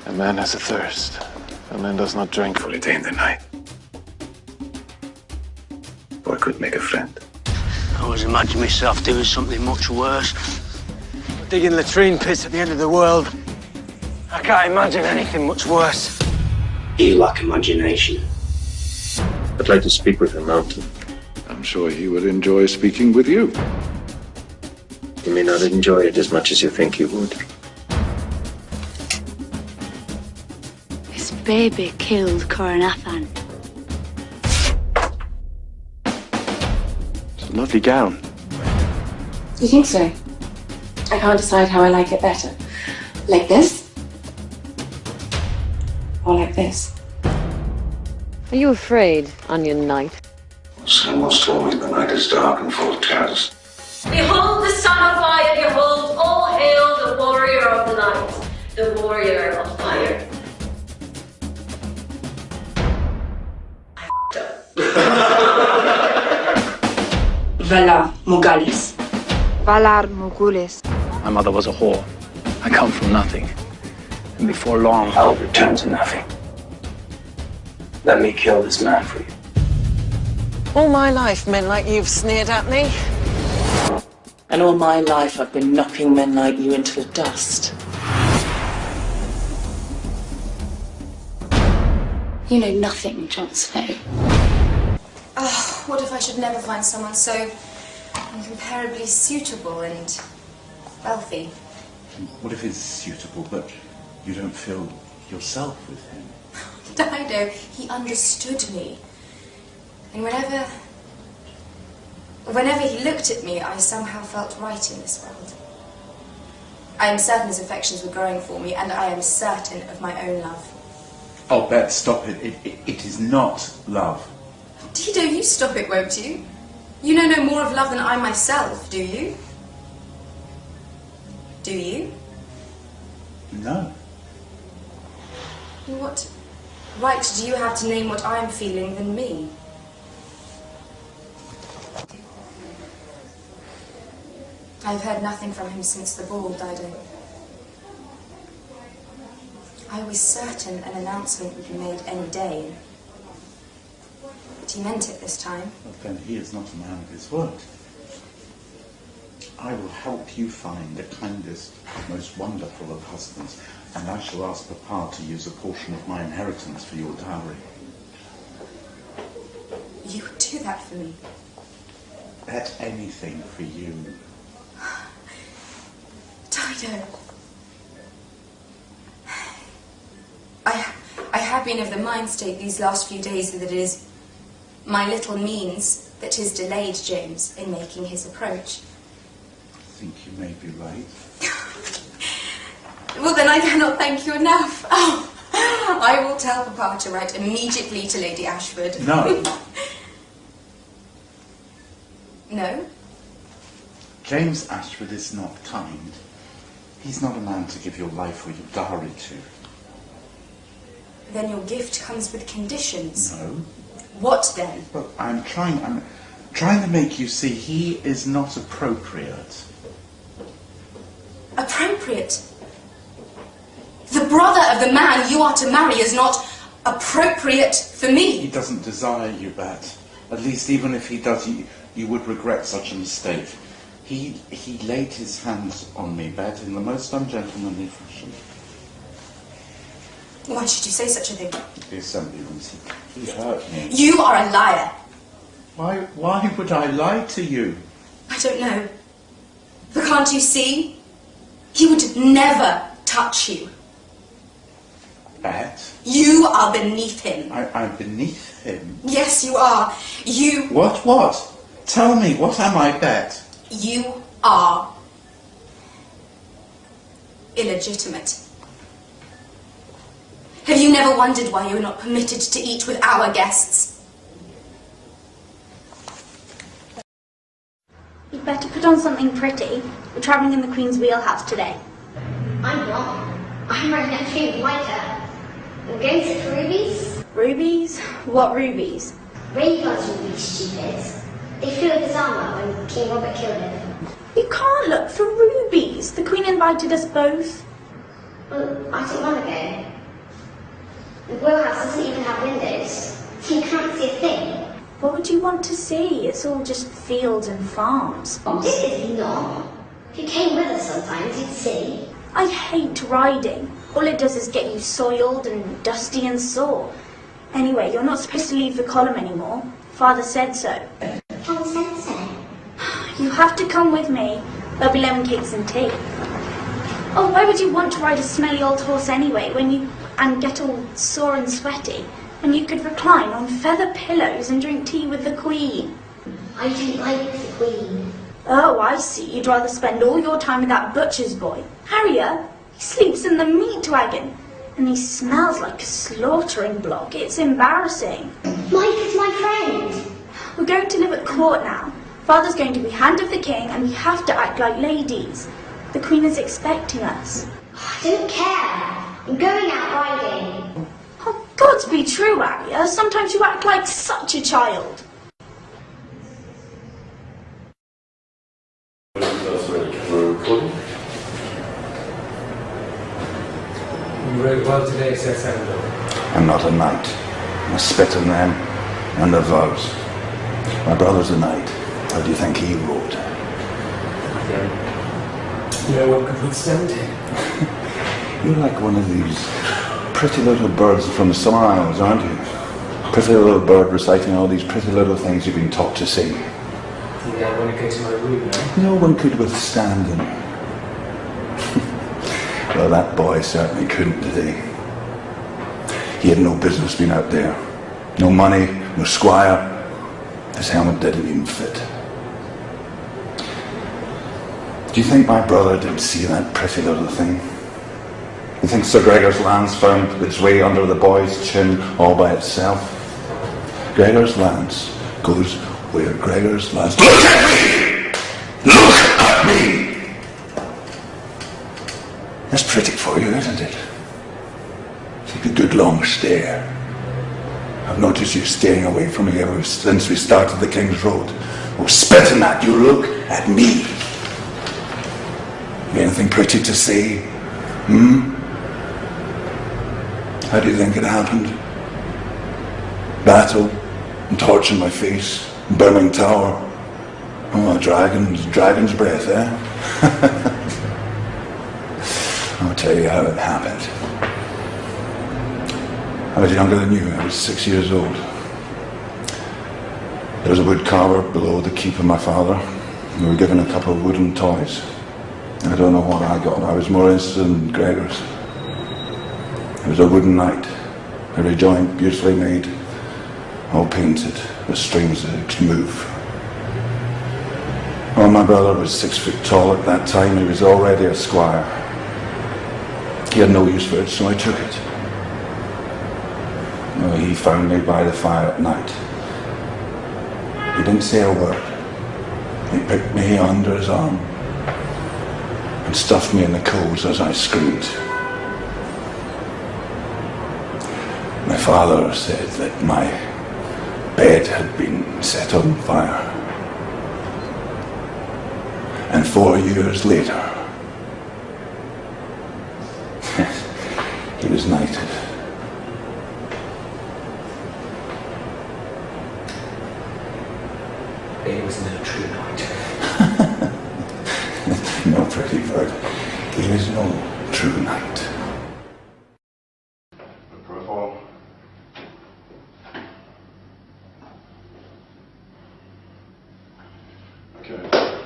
A man has a thirst. A man does not drink for a day in the night. Or could make a friend. I always imagine myself doing something much worse. Digging latrine pits at the end of the world. I can't imagine anything much worse. You lack imagination. I'd like to speak with the mountain. I'm sure he would enjoy speaking with you. You may not enjoy it as much as you think you would. This baby killed Coronathan. It's a lovely gown. You think so? I can't decide how I like it better. Like this? Or like this? Are you afraid, Onion Knight? Someone told me the night is dark and full of terrors. Behold the son of fire, behold, all hail the warrior of the night, the warrior of fire. I f***ed up. Valar Morghulis. Valar Morghulis. My mother was a whore. I come from nothing. And before long, I'll return to nothing. Let me kill this man for you. All my life, men like you've sneered at me. And all my life, I've been knocking men like you into the dust. You know nothing, Jon Snow. Oh, what if I should never find someone so incomparably suitable and wealthy? What if he's suitable, but you don't feel yourself with him? Dido, he understood me. And whenever he looked at me, I somehow felt right in this world. I am certain his affections were growing for me, and I am certain of my own love. Oh, Beth, stop it. It is not love. Dido, you stop it, won't you? You know no more of love than I myself, do you? Do you? No. What right do you have to name what I'm feeling than me? I've heard nothing from him since the ball, Dido. I was certain an announcement would be made any day. But he meant it this time. Well, then he is not a man of his word. I will help you find the kindest, most wonderful of husbands, and I shall ask Papa to use a portion of my inheritance for your dowry. You would do that for me? Bet anything for you. Dido. I have been of the mind state these last few days that it is my little means that has delayed James in making his approach. I think you may be right. Well, then I cannot thank you enough. Oh, I will tell Papa to write immediately to Lady Ashford. No. No? James Ashford is not kind. He's not a man to give your life or your dowry to. Then your gift comes with conditions. No. What then? Well, I'm trying to make you see he is not appropriate. Appropriate? The brother of the man you are to marry is not appropriate for me. He doesn't desire you, Bet. At least even if he does, you would regret such a mistake. He laid his hands on me, Bet, in the most ungentlemanly fashion. Why should you say such a thing? The assembly rooms, he hurt me. You are a liar. Why would I lie to you? I don't know. But can't you see? He would never touch you. Bet? You are beneath him. I'm beneath him? Yes, you are. You... What? Tell me, what am I, Bet? You are illegitimate. Have you never wondered why you are not permitted to eat with our guests? You'd better put on something pretty. We're travelling in the Queen's wheelhouse today. I'm not. I'm wearing a pink whiter. We're going to rubies? Rubies? What rubies? Raven's rubies, stupid. They flew in his armour when King Robert killed him. You can't look for rubies. The Queen invited us both. Well, I don't want to go. The wheelhouse doesn't even have windows, so you can't see a thing. What would you want to see? It's all just fields and farms. It is not. If you came with us sometimes, you'd see. I hate riding. All it does is get you soiled and dusty and sore. Anyway, you're not supposed to leave the column anymore. Father said so. Father said so. You have to come with me. There'll be lemon cakes and tea. Oh, why would you want to ride a smelly old horse anyway, and get all sore and sweaty, when you could recline on feather pillows and drink tea with the Queen? I don't like the Queen. Oh, I see. You'd rather spend all your time with that butcher's boy. Harrier, he sleeps in the meat wagon, and he smells like a slaughtering block. It's embarrassing. Mike is my friend. We're going to live at court now. Father's going to be hand of the king, and we have to act like ladies. The Queen is expecting us. I don't care. I'm going out riding. Oh, God's be true, Harrier. Sometimes you act like such a child. You wrote well today, Sir Senator. I'm not a knight. I spit on them and the vows. My brother's a knight. How do you think he wrote? No one could withstand him. You're like one of these pretty little birds from the Summer Isles, aren't you? Pretty little bird reciting all these pretty little things you've been taught to sing. You don't want to go to my room now? No one could withstand him. Well, that boy certainly couldn't today. He had no business being out there. No money, no squire. His helmet didn't even fit. Do you think my brother didn't see that pretty little thing? You think Sir Gregor's lance found its way under the boy's chin all by itself? Gregor's lance goes where Gregor's lance... Look at me! Look at me! That's pretty for you, isn't it? Take a good long stare. I've noticed you staring away from me ever since we started the King's Road. Oh, spitting at you, look at me. You anything pretty to say? How do you think it happened? Battle, and torch in my face, burning tower. Oh, a dragon's breath, eh? I'll tell you how it happened. I was younger than you. I was 6 years old. There was a wood carver below the keep of my father. We were given a couple of wooden toys. I don't know what I got. I was more interested in Gregor's. It was a wooden knight, every joint beautifully made, all painted with strings that could move. Well, my brother was 6 foot tall at that time. He was already a squire. He had no use for it, so I took it. Well, he found me by the fire at night. He didn't say a word. He picked me under his arm and stuffed me in the coals as I screamed. My father said that my bed had been set on fire. And 4 years later, he was knighted. He was no true knight. No pretty bird. He was no true knight. Profile. Okay.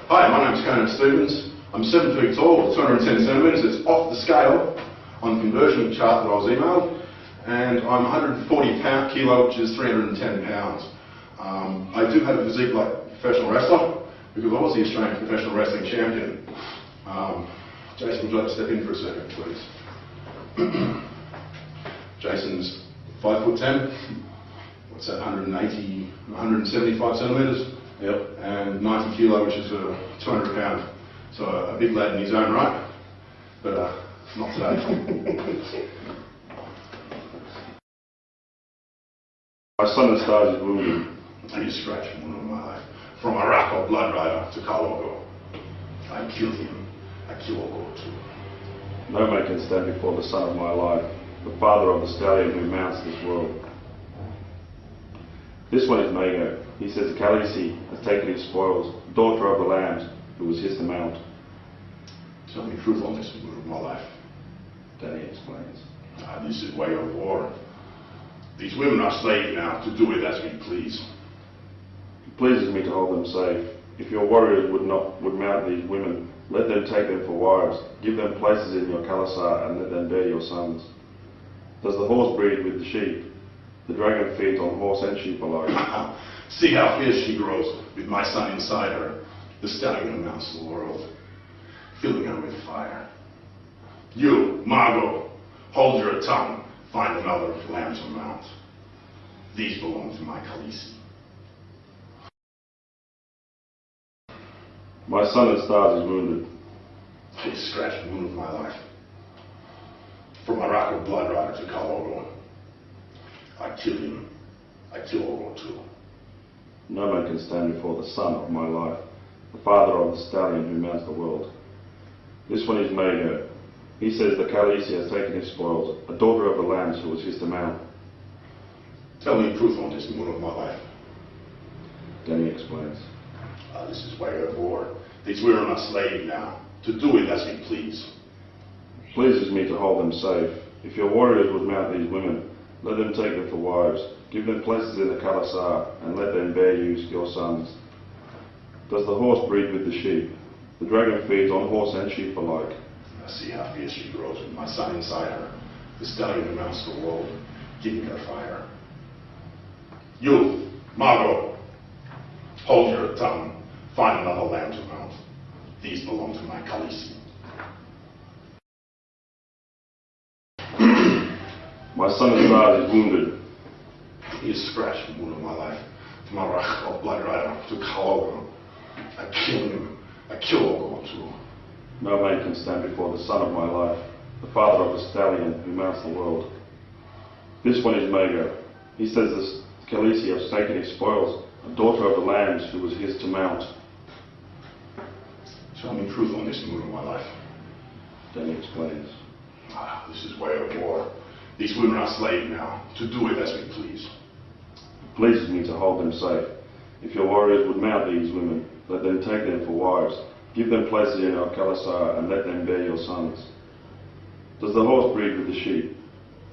Hi, my name's Conan Stevens. I'm 7 feet tall, 210 centimetres. It's off the scale on the conversion chart that I was emailed, and I'm 140 kilo, which is 310 pounds. I do have a physique like a professional wrestler, because I was the Australian professional wrestling champion. Jason, would you like to step in for a second, please? Jason's 5'10". What's that, 175 centimetres? Yep. And 90 kilo, which is 200 pounds. So a big lad in his own right, but not today. My son started wounded, and he scratched one of my life. From Iraq or Blood Rider to Kaloko. I killed him. I killed Oko too. No man can stand before the son of my life, the father of the stallion who mounts this world. This one is Mago. He says Khaleesi has taken his spoils, daughter of the lambs, who was his to mount. Tell me the truth on this moon of my life. Danny explains. This is way of war. These women are slaves now to do with as we please. It pleases me to hold them safe. If your warriors would mount these women, let them take them for wives. Give them places in your Khalasar and let them bear your sons. Does the horse breed with the sheep? The dragon feeds on horse and sheep alike. See how fierce she grows with my son inside her. The stallion who mounts the world, filling her with fire. You, Margot, hold your tongue. Find another lamb to mount. These belong to my Khaleesi. My son in stars is wounded. He scratched the wound of my life. From Iraq of blood rider to Khal Drogo. I kill him. I kill Drogo too. No man can stand before the son of my life, the father of the stallion who mounts the world. This one is Mago. He says that Khaleesi has taken his spoils, a daughter of the lambs who was his to mount. Tell me the truth on this moon of my life. Danny explains. This is way of war. These women are slaves now, to do with as we please. It pleases me to hold them safe. If your warriors would mount these women, let them take them for wives. Give them places in the Khalasar, and let them bear you your sons. Does the horse breed with the sheep? The dragon feeds on horse and sheep alike. I see how fierce she grows with my son inside her. The stallion who mounts the world, giving her fire. You, Margot, hold your tongue. Find another lamb to mount. These belong to my Khaleesi. My son in stars is wounded. He is scratched the wound of my life. From Iraq of blood rider to Khal Drogo. I kill him. I kill Drogo too. No man can stand before the son of my life, the father of the stallion who mounts the world. This one is Mago. He says this Khaleesi has taken his spoils, a daughter of the lambs who was his to mount. Tell me the truth on this moon of my life. Danny explains. This is way of war. These women are slaves now, to do with as we please. It pleases me to hold them safe. If your warriors would mount these women, let them take them for wives. Give them places in our Khalasar and let them bear your sons. Does the horse breed with the sheep?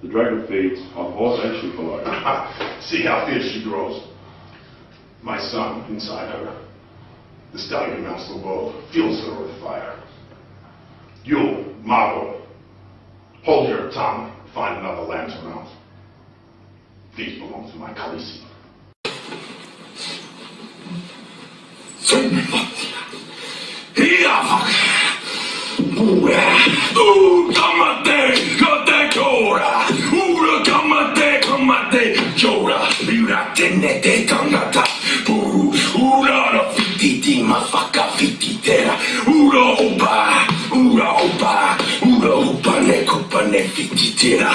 The dragon feeds on horse and sheep alike. See how fierce she grows. My son inside her. The stallion who mounts the world fills her with fire. You, Margot, hold your tongue. Find another lamb to mount. These belong to my Khaleesi. Ura opa, ne kopa ne fititera.